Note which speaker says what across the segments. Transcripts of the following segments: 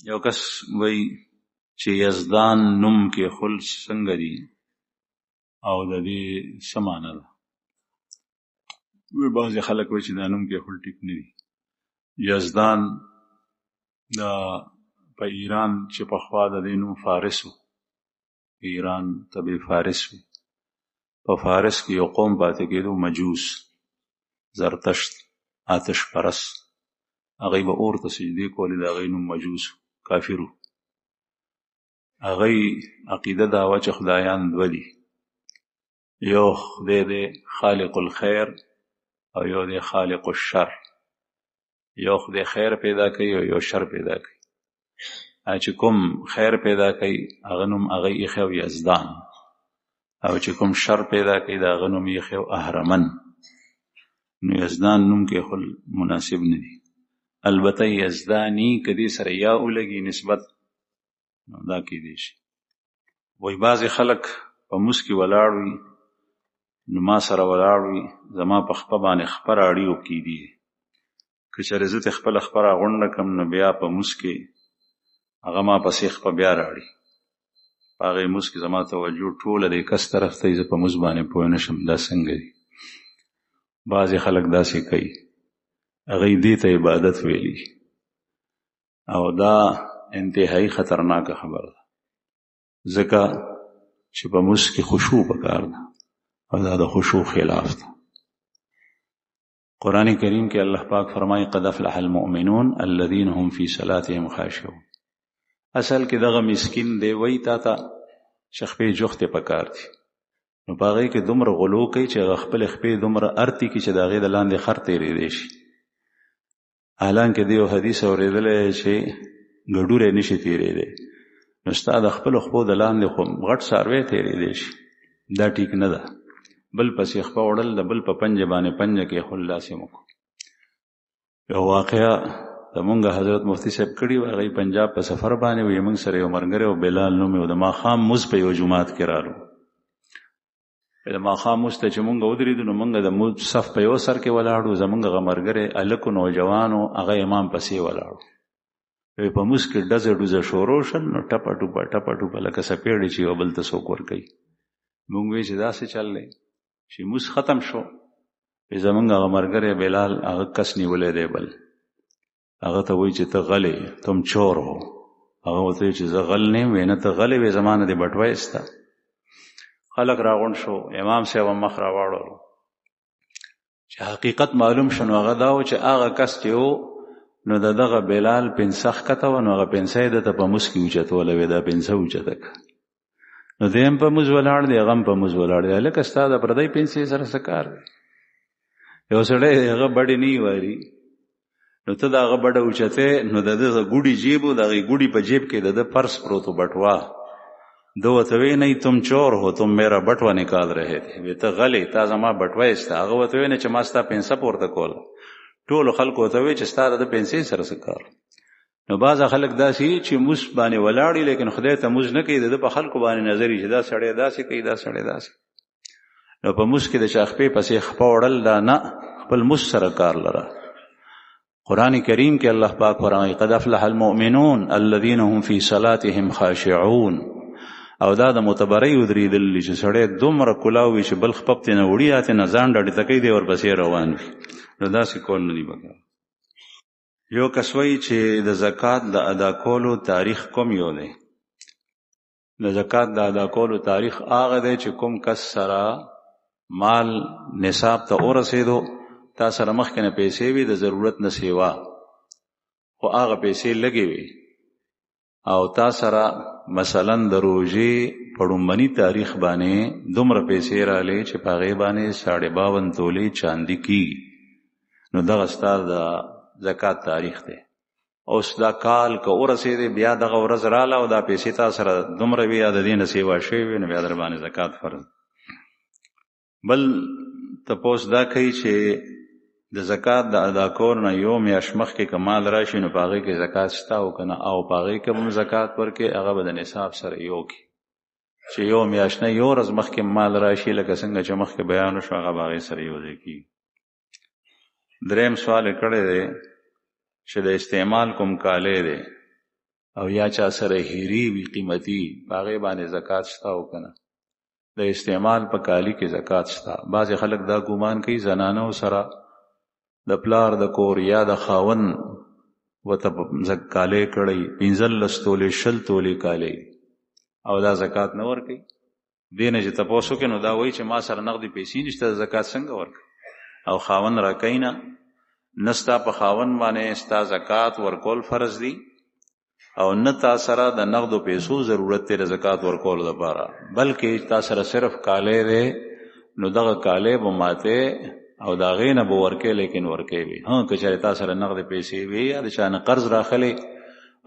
Speaker 1: یو کس وی چې یزدان نوم کې خل څنګه دي او د دې څه معنی ده. بعضې خلک وایي چې دا نوم کې خل ټیک نه دي. یزدان دا په ایران چې پخوا د دې نوم فارس و، ایران طبع فارس و. په فارس کې یو قوم پاتې کېدو مجوس، زرتشت، آتش پرست. هغوی به اور ته سجدې کولې، د هغوی نوم مجوس و، کافر و. هغوی عقیده دا وه چې خدایان دوه دي، یو خدای دی خالق الخیر او یو دی خالق الشر. یو خدای خیر پیدا کوي او یو شر پیدا کوي. چې کوم خیر پیدا کوي هغه نوم هغه ایښی و یزدان، او چې کوم شر پیدا کوي د هغه نوم ایښی و اهرمن. نو یزدان نوم کې خل مناسب نه دي. البته یزدانی که دې سره یا ولګي نسبت، نو دا کېدی شي. وایي بعضې خلک په مونځ کې ولاړ وي، نو ما سره ولاړ وي، زما په خپه باندې خپه راړي او کېدي. که چېرې زه ترې خپله خپه راغونډه کړم، نو بیا په مونځ کې هغه ما پسې خپه بیا راړي. په هغې مونځ کې زما توجه ټوله دې کس طرف ته وي، زه په مونځ باندې پوه نه شم دا څنګه دي. بعضې خلک داسې کوي، هغوی دې ته عبادت ویلي، او دا انتهایی خطرناکه خبر ده، ځکه چې په مونځ کې خشوع پکار ده، او دا د خشوع خلاف ده. قرآن کریم کې الله پاک فرمایي قد افلح المؤمنون الذين هم في صلاتهم خاشعون. اصل کې دغه مسکین دی وایي تا ته چې خپې جوختې پکار دي، نو په هغې کې دومره غلو کوي چې هغه خپلې خپې دومره ارتي کړي چې د هغې د لاندې خر تېرېدی شي. حالانکه دې یو حدیث اورېدلی چې ګډوری نه شي تېرېدی، نو ستا د خپلو خپو د لاندې خو غټ څاروی تېرېدی شي. دا ټیک نه ده. بل پسې خپه وړل د بل په پنجه باندې پنجه کې خل لاسې مکو. یو واقعه زمونږ حضرت مفتی صاحب کړي وه، هغوی پنجاب په سفر باندې وي، موږ سره یو ملګری و بلال نوم یې و، د ماښام مونځ په یو جومات کې رالو. د ماښام مونځ ته چې مونږ ودرېدو، نو مونږ د مونځ صف په یو سر کې ولاړو، زمونږ هغه ملګری هلکو نوجوانو هغه امام پسې ولاړو. په مونځ کې ډزه ډوزه شروع شل، نو ټپه ټوپه ټپه ټوپه لکه څپېړې چې یو بل ته څوک ورکوي. مونږ وایي چې داسې چل دی چې مونځ ختم شو، زمونږ هغه ملګری بلال هغه کس نیولی دی بل، هغه ته وایي چې ته غلی تم چور هو. هغه ورته وایي چې زه غل نه یم. وایي نه ته غلی وې، زما نه دې بټوی سته. خلک راغونډ شو، امام صاحب مخ راواړولو چې حقیقت معلوم شو. نو هغه دا و چې هغه کس چې و، نو د دغه بلال پنسه ښکته وه، نو هغه پنسه یې ده ته په مونځ کې اوچتولی وې، دا پنسه اوچته کړه. نو دی هم په مونځ ولاړ دی، هغه هم په مونځ ولاړ دی. هلکه ستا د پردی پنسې سره څه کار دی؟ یو سړی هغه بډې نه یې واري، نو ته د هغه بډه اوچتې، نو د ده ګوډي جیب و، د هغې ګوډي په جیب کې د ده پرس پروت و، بټوا. ده ورته وایي نہیں تم چور ہو، تم میرا بټوه نکال رہے تھے. وایي ته غلی، تا زما بټوی سته. هغه ورته وایي نه چې ما ستا پنسه پورته کوله. ټولو خلکو ورته وایي چې ستا د ده پنسې سره څه کار. نو بعضه خلک داسې چې مونځ باندې ولاړ وي، لیکن خدای ته مونځ نه کوي، د ده په خلکو باندې نظر وي چې دا سړی داسې کوي، دا سړی داسې. نو په مونځ کې د چا خپې پسې خپه وړل، دا نه، خپل مونځ سره کار لره. قرآن کریم کې الله پاک فرمایي قد افلح المؤمنون الذين هم في صلاتهم خاشعون. او دا د متبرۍ ودرېدلي چې سړی دومره کلاو وي چې بل خپپ ترې نه وړي، یا ترې نه ځان ډډې ته کوي، دی ورپسې روان وي. نو داسې کول نه دي پکار. یو کس وایي چې د زکات د ادا کولو تاریخ کوم یو دی؟ د زکات د ادا کولو تاریخ هغه دی چې کوم کس سره مال نصاب ته ورسېدو، تا سره مخکې نه پیسې وي د ضرورت نه سیوا، خو هغه پیسې لږې وي، او تا سره مثلا د روژې په ړومبني تاریخ باندې دومره پیسې راغلې چې په هغې باندې 52.5 تولې چاندي کېږي، نو دغه ستا د زکات تاریخ دی. اوس دا کال که ورسېدې، بیا دغه ورځ راله او دا پیسې تا سره دومره وي یا د دې نه سیوا شوې وي، نو بیا در باندې زکات فرض. بل تپوس دا کوي چې د زکات د ادا کولو نه یو میاشت مخکې که مال راشي، نو په هغې کې زکات شته او که نه، او په هغې که به زکات ورکړې، هغه به د نصاب سره یو کړي. چې یو میاشت نه یو ورځ مخکې مال راشي، لکه څنګه چې مخکې بیان وشو، هغه به هغې سره یو ځای کېږي. دریم سوال یې کړی دی چې د استعمال کوم کالی دی، او یا چا سره هیری وی قیمتي باغې باندې زکات شتا او کنه د استعمال په کالی کې زکات شتا. بعض خلک دا ګومان کوي زنانو سره د پلار د کور یا د خاون وته زکاله کړي 15 تولې 20 تولې کالی او دا زکات نه ور کوي. دینه چې تاسو کې نو دا وایي چې ما سره نقدي پیسې نشته زکات څنګه ورکړي او خاون راکینا نستا په خاون باندې ستا زکات ورکول فرض دي او نه تا سره د نقدو پیسو ضرورت ته زکات ورکول لپاره بلکې تا سره صرف کاله دی نو دغه کاله به ماته او دا غینه به ورکه لیکن ورکه وي. ها که چېرې تا سره نقد پیسې وي یا د شان قرض راخلي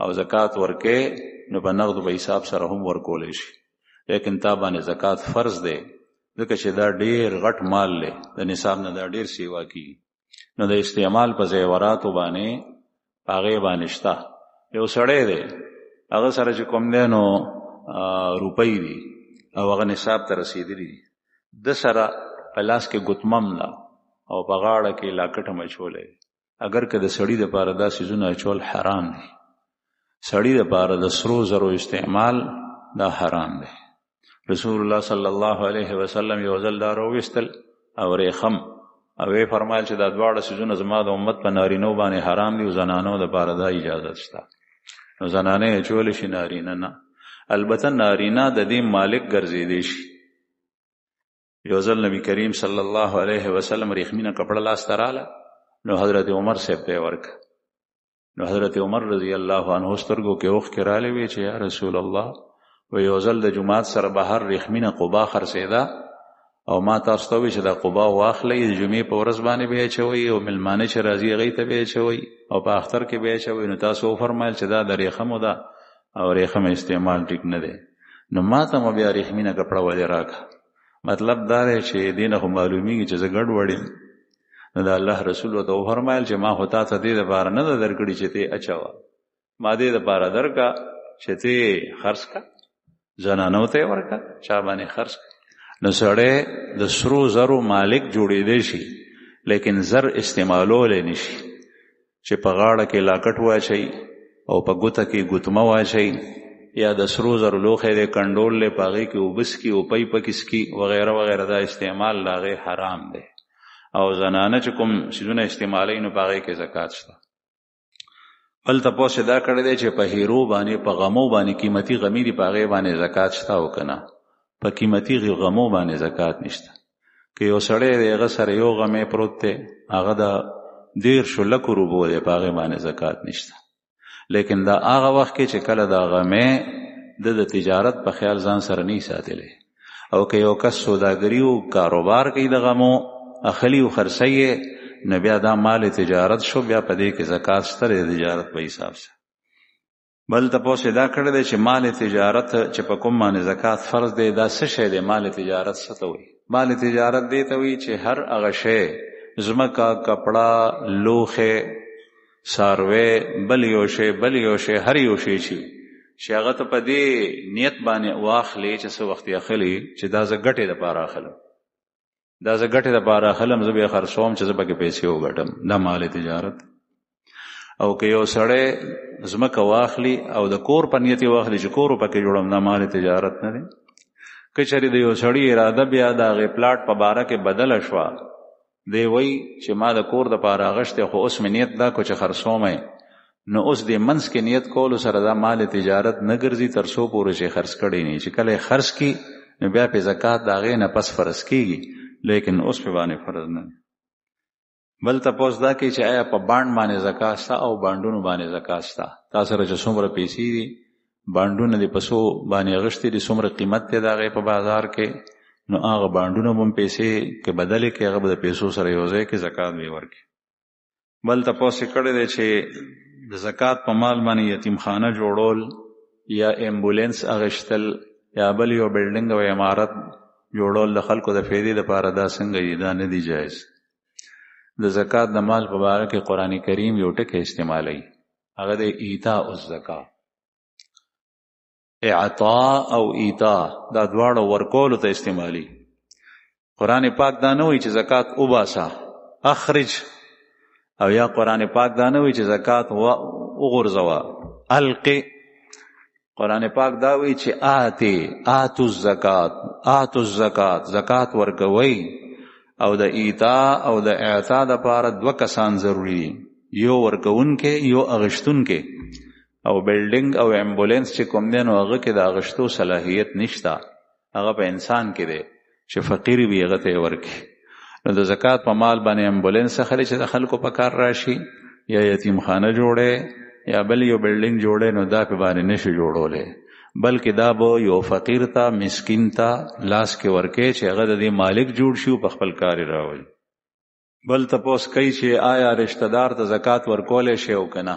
Speaker 1: او زکات ورکه نو په نقد به حساب سره هم ورکول شي لیکن تا باندې زکات فرض دی ځکه چې دا ډیر غټ مال دی د نصاب نه دا ډیر سیوا کی نو د استعمال په زیورات باندې هغه باندې شتا. یو سړی دی هغه سره چې کوم دی نو روپۍ دي او هغه نصاب ته رسیدلی دي د سره په لاس کې ګوتمم لا او په غاړه کې لاکټه مچولې اگر که د سړی د پاره دا سيزونه چول حرام دي سړی د پاره د سرو زرو استعمال دا حرام دی. رسول الله صلی الله علیه وسلم یو ځل دا رويستل او ریخم او وی فرمایل چې دا دواړه سيزونه زما د امت په نارینو باندې حرام دي او زنانو د پاره دا اجازه شته. نو زنانه چول شي نارینه نه البته نارینه د دې مالک ګرځیدي شي. یو ځل نبی کریم صلی الله علیه وسلم ریخمینه کپڑا لاس تراله نو حضرت عمر سے په ورک نو حضرت عمر رضی الله عنه سترګو کې اوخ کراله وی چې یا رسول الله و یو ځل د جمعات سره بهر ریخمینه قبا خرڅیدا او ما تاسو ته وی چې دا قبا واخلې د جمعې په ورځ باندې به چوي او ملمانه چې راځي غي ته به چوي او په اختر کې به چوي. نو تاسو فرمایل چې دا د ریخمو دا او ریخم استعمال ټیک نه دی. نو ما ته مو بیا ریخمینه کپڑا ولې راکا مطلب دا دی چې دینه خو معلومیږي چې زګړ وړم. نو د الله رسول وته فرمایل چې ما هوتا ته دې د بار نه درکړي چې ته اچوا ما دې د بار درکا چې ته خرڅ کا زنانو ته ورکا چا باندې خرڅ. نو سړی د سرو زرو مالک جوړېدې شي لیکن زر استعمالول نشي چې په غاړه کې لاکټ واچي او په ګوته کې ګوتمه واچي یا د سرو زرو لوخه دې کنډول له پاغي کې وبس کې او پای پکس کې وغیرہ وغیرہ دا استعمال لاغه حرام دی او زنانه چې کوم شیزونه استعمالي نو پاغي کې زکات شته. بل تاسو دا کړی دی چې په هیرو باندې په غمو باندې قیمتي غمی دی پاغي باندې زکات شته او کنه په قیمتي غمو باندې زکات نشته. که یو سړی دغه سره یو غمې پروت دی هغه د 1.5 لک روپو دی پاغي باندې زکات نشته. لیکن دا هغه وخت کې چې کله دا غمې د تجارت په خیال ځان سره نه ساتلې او که یو کس سوداګری او کاروبار کوي د غمو اخلي او خرڅي نو بیا دا مال تجارت شو بیا په دې کې زکات شته د تجارت په حساب سره. بل تاسو دا کړی دی چې مال تجارت چې په کوم باندې زکات فرض دی دا څه شی دی مال تجارت څه ته وایي؟ مال تجارت دی ته وایي چې هر هغه شی زمکا کپڑا لوخه ساروی بل یو شی هر یو شی چې هغه ته په دې نیت باندې واخلي چې څه وخت یې اخلي چې دا ز ګټه د پاره اخلم دا ز ګټه د پاره اخلم زه به خرڅوم چې زه به پیسې وګټم دا مال تجارت. او که یو سړی زمکه واخلي او د کور په نیت واخلي چې کور په کې جوړم دا مال تجارت نه دی. که چېرې د یو سړی اراده بیا د غي پلاټ په باره کې بدل شو دی وای چې ما د کور د پاره غشته خو اوس مې نیت دا کو چې خرڅوم نو اوس د منس کې نیت کول سره دا مال تجارت نه ګرځي تر څو پورې چې خرڅ کړي نه چې کله خرڅ کی نو بیا په زکات دا غي نه پس فرض کیږي لیکن اوس په باندې فرض نه. بل تاسو دا کې چې آیا په باند باندې زکات شته او باندونو باندې زکات شته تاسو سره چې څومره پیسې دي باندونه د پسو باندې غشتي دي څومره قیمت ته دا غي په بازار کې نو هغه باندونه هم پیسې کې بدلې کې هغه د پیسو سره یو ځای کې زکات به ورکړي. بل تاسو کړه دې چې د زکات په مال باندې یتیمخانه جوړول یا امبولانس اغشتل یا بل یو بلډینګ او عمارت جوړول د خلکو د فائدې لپاره دا څنګه دا نه دی جایز. د زکات د مال په اړه کې قران کریم یو ټکی استعمالي هغه د ایتاء الزکات. اعطاء او ایتاء دا دواړه ورکول ته استعمالي. قران پاک دا نه وایي چې زکات وباسا اخرج او یا قران پاک دا نه وایي چې زکات وغورځوا القي قرآن پاک دا وی چې آتو الزکات زکات ورکوي او د ایتا او د اعطا د پاره دوه کسان ضروری دي، یو ورکوونکې یو اغشتونکې. او بلډینګ او امبولانس چې کوم دی نو هغه کې د اغشتو صلاحیت نشته، هغه په انسان کې دی چې فقیر وي هغه ته ورکړي. نو د زکات په مال باندې امبولانس خلک چې د خلکو په کار راشي یا یتیم خانه جوړه یا بل یو بلډینګ جوړه نو دا په باندې نشي جوړولې، بلکې دا به یو فقیر ته مسکین ته لاس کې ورکې چې هغه د دې مالک جوړ شي او په خپل کار راوړي. بل تپوس کوي چې آیا رشتہ دار ته زکات ورکول شي او کنه؟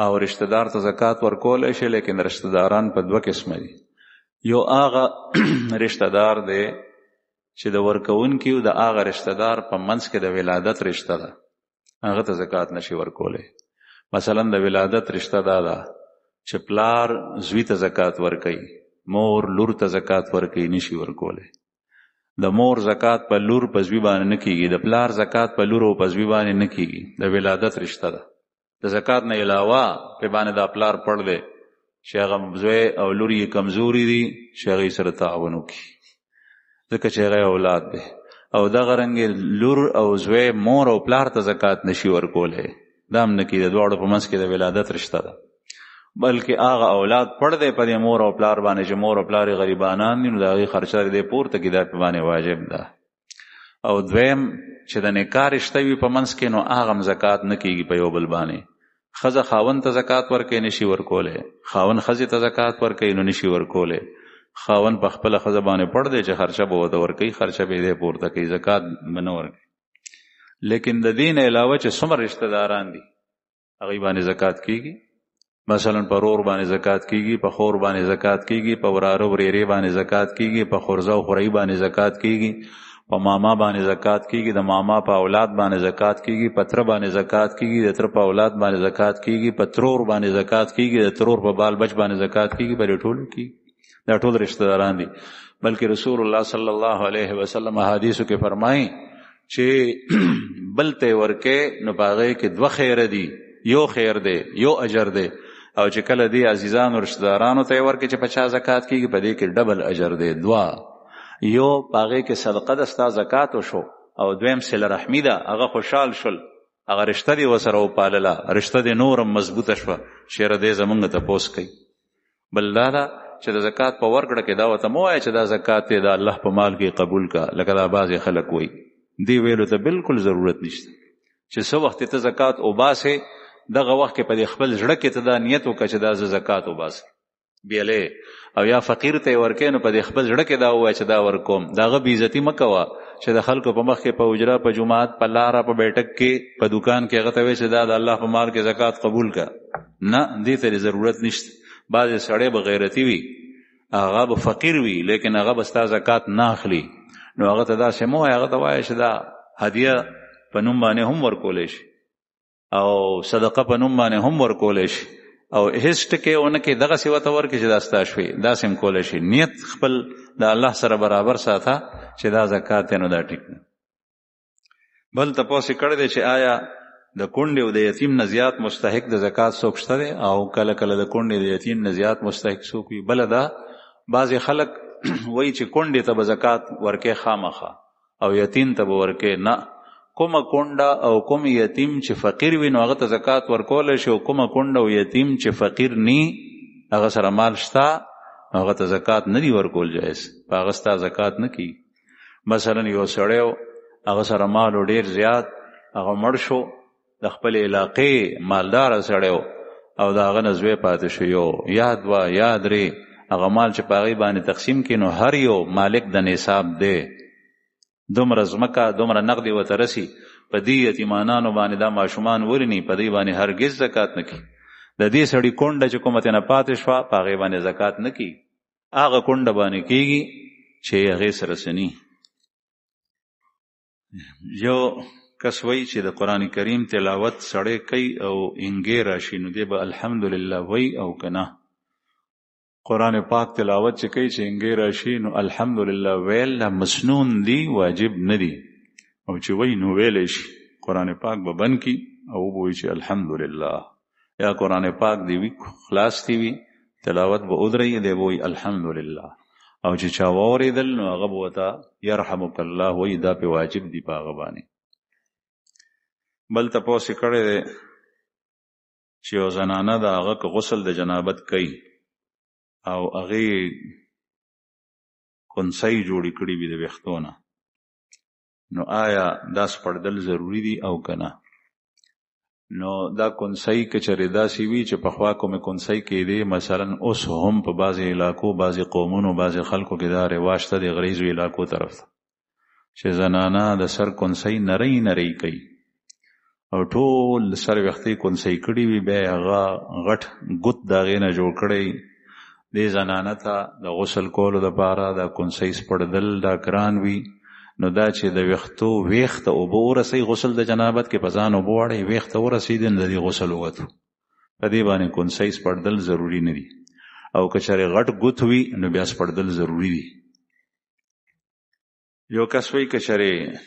Speaker 1: او رشتہ دار ته زکات ورکول شي، لیکن رشتہ داران په دوه قسم دي. یو هغه رشتہ دار دی چې د ورکوونکي او د هغه رشتہ دار په منځ کې د ولادت رشتہ ده، هغه ته زکات نشي ورکولای. مثلا د ولادت رشتہ ده چې پلار زوی ته زکات ورکوي، مور لور ته زکات ورکوي، نشي ورکولای. د مور زکات په لور په زوی باندې نه کیږي، د پلار زکات په لور او په زوی باندې نه کیږي، د ولادت رشتہ ده. د زکات نه علاوه په باندې د پلار پړ دی چې هغه زوی او لور یې کمزوري دي چې هغه سره تعاون وکړي ځکه چې هغه اولاد دی. او دغه رنګ لور او زوی مور او پلار ته زکات نشي ورکولای، دا هم نه کیږي، د دواړو په منځ کې د ولادت رشتہ ده. بلکې هغه اولاد پړ دی په مور او پلار باندې چې مور او پلار غریبانان دي نو د هغې خرچه دې پورته کړي، دا په باندې واجب ده. او دویم چې د نکاح رشته وي په منځ کې نو هغه هم زکات نه کیږي په یو بل باندې. ښځه خاوند ته زکات ورکوي نشي ورکولی، خاوند ښځې ته زکات ورکوي نو نشي ورکولی. خاوند په خپله ښځه باندې پړ دی چې خرچه به ورته ورکوي، خرچه به یې دی پورته کوي، زکات به نه ورکوي. لیکن د دې نه علاوه چې څومره رشته داران دي هغوی باندې زکات کیږي. مثلا په رور باندې زکات کیږي، په خور باندې زکات کیږي، په وراره ورېرې باندې زکات کیږي، په خورزه او خورۍ باندې زکات کیږي، په ماما باندې زکات کیږي، د ماما په اولاد باندې زکات کیږي، په تره باندې زکات کیږي، د تره په اولاد باندې زکات کیږي، په ترور باندې زکات کیږي، د ترور په بال بچ باندې زکات کیږي. په ټولو کې دا ټول رشتہ داران دي. بلکې رسول الله صلی الله علیه وسلم حدیثو کې فرمایي چې بل ته ورکې نو باغې کې دوه خیر دي، یو خیر دی یو اجر دی. او چې کله دی عزیزانو رشتہ دارانو ته ورکې چې په چا زکات کیږي په دې کې ډبل اجر دی. دوا یو باغې کې صدقه د ستا زکات وشو، او دویم صله رحمی ده، هغه خوشحال شول، هغه رشتہ دی وسره وپالله، رشتہ دی نورم مضبوطه شوه، شیره دی زمونږ تپوس کوي. بل دا ده چې د زکات په ورکړه کې دا ورته مه وایه چې دا زکات دی د الله په مال کې قبول کا، لکه دا بعضې خلک وایي. دی ویلو ته بالکل ضرورت نشته چې څه وخت ته زکات وباسې، دغه وخت کې په دې خپل زړه کې ته دا نیت وکړه چې دا زه زکات وباسم بیلې، او یا فقیر ته ورکې نو په دې خپل زړه کې دا ووایه چې دا ورکوم. د هغه بې عزتي مه کوه چې د خلکو په مخ کې په حجره په جومات په لاره په بیټک کې په دکان کې هغه ته وایي چې دا د الله په مال کې زکات قبول کا. نه، دې ته ضرورت نشته. بعضې سړی به غیرتي وي، هغه به فقیر وي، لیکن هغه به ستا زکات نه اخلي، نو هغه ته داسې مه وایه، هغه ته وایه چې دا هدیه په نوم باندې هم ورکولی شي او صدقه په نوم باندې هم ورکولی شي، او هیڅ ټکې ونه کې دغسې ورته ورکړي چې دا ستا شوي، داسې هم کولی شي. نیت خپل د الله سره برابر ساته چې دا زکات دی نو دا ټیک نه. بل تپوس یې کړی دی چې آیا د کونډې او د یتیم نه زیات مستحق د زکات څوک شته دی، او کله کله د کونډې د یتیم نه زیات مستحق څوک وي. بله دا بعضې خلک وایي چې کونډې ته به زکات ورکې خامخا او یتیم ته به ورکې نه. کومه کونډه او کوم یتیم چې فقیر وي نو هغه ته زکات ورکولی شي، او کومه کونډه او یتیم چې فقیر نی هغه سره مال شته هغه ته زکات نه دی ورکول جایز، په هغه ستا زکات نه کیږي. مثلا یو سړی هغه سره مال ډیر زیات، هغه مړ شو، د خپل علاقې مالدار سړی او د هغه نه زوی پاتې شو، یو یا دوه یا درې، هغه مال چې په هغې باندې تقسیم کړي نو هر یو مالک د نصاب دی، دومره ځمکه دومره نقدې ورته رسي، په دې یتیمانانو باندې دا ماشومان ورني، په دې باندې هرګز زکات نه کړي. د دې سړي کونډه چې کومه ترې نه پاتې شوه په هغې باندې زکات نه کړي، هغه کونډه باندې کېږي چې هغې سره سني. یو کس وایي چې د قرآن کریم تلاوت سړی کوي او انګې راشي نو دی به الحمدلله وایي او که نه. قرآن پاک تلاوت چې کوي چې انګې راشي نو الحمدلله ویل مسنون دی، واجب نه دی، او چې وایي نو ویلی شي. قرآن پاک به بند کی او وایي چې الحمدلله، یا قرآن پاک دی وي خلاص دی وي تلاوت به ودرې دی وای الحمدلله، او چې چا واورېدل نو هغه به ورته یرحمک الله وایي، دا پې واجب دي په هغه باندې. بل تپوس یې کړی دی چې یو زنانه ده هغه که غسل د جنابت کوي او هغې کنسۍ جوړې کړي وي د ویښتو نه، نو آیا دا سپړدل ضروري دي او که نه؟ نو دا کنسۍ که چېرې داسې وي چې پخوا کومې کنسۍ کېدې، مثلا اوس هم په بعضې علاقو بعضې قومونو بعضې خلکو کې دا رواج ته د غریزو علاقو طرف ته چې زنانه د سر کنسۍ نری نری کوي او ټول سر ویښتې کنسۍ کړي وي، بیا یې هغه غټ ګوت د هغې نه جوړ کړی دې زنانه ته د غسل کولو دپاره دا کنسۍ سپړدل دا ګران وي. نو دا چې د ویښتو ویښ ته اوبه ورسوي غسل د جنابت کې په ځان اوبه واړوي ویښ ته ورسېدي نو د دې غسل ووتو، په دې باندې کنسۍ سپړدل ضروري نه دي. او که چېرې غټ ګوت وي نو بیا سپړدل ضروري دي. یو کس وایي که چېرې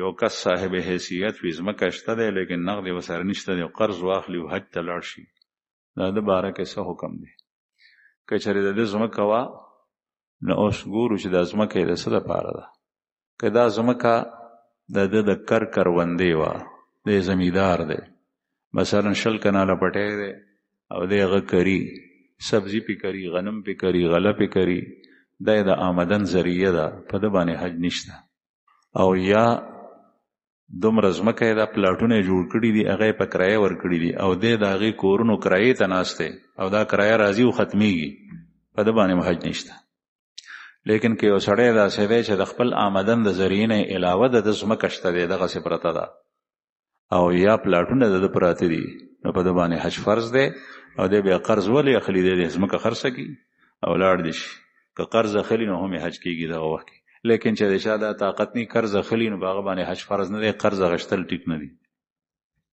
Speaker 1: یو کس صاحب حیثیت وي، ځمکه شته دی لیکن نغد یې ورسره نشته دی، قرض واخلي او حج ته لاړ شي، دا د باره کې څه حکم دی؟ که چېرې د ده ځمکه وه نو اوس ګورو چې دا ځمکه یې د څه دپاره ده. که دا ځمکه د ده د کروندې وه، دی زمیندار دی، مثلا 20 کناله پټی دی او دی هغه کري، سبزي پې کري، غنم پې کري، غله پې کري، دا د آمدن ذریعه ده، په ده باندې حج نشته. او یا دومره ځمکه یې دا پلاټونه یې جوړ کړي دي هغه یې په کرایه ورکړي دي او دی د هغې کورونو کرایې ته ناست دی او دا کرایه راځي او ختمیږي، په ده باندې حج نشته. لیکن که یو سړی داسې دی چې د خپل آمدن د ذریعې نه علاوه د ده ځمکه شته دی، دغسې پرته ده او یا پلاټونه د ده پراته دي، نو په ده باندې حج فرض دی. او دی بیا قرض ولې اخلي؟ دی ځمکه خرڅه کړي او لاړ دي شي. که قرض اخلي نو هم یې حج کېږي دغه وخت کې، لیکن چې د چا دا طاقت نه قرض اخلي نو په هغه باندې حج فرض نه دی، قرض اخیستل ټیک نه دي.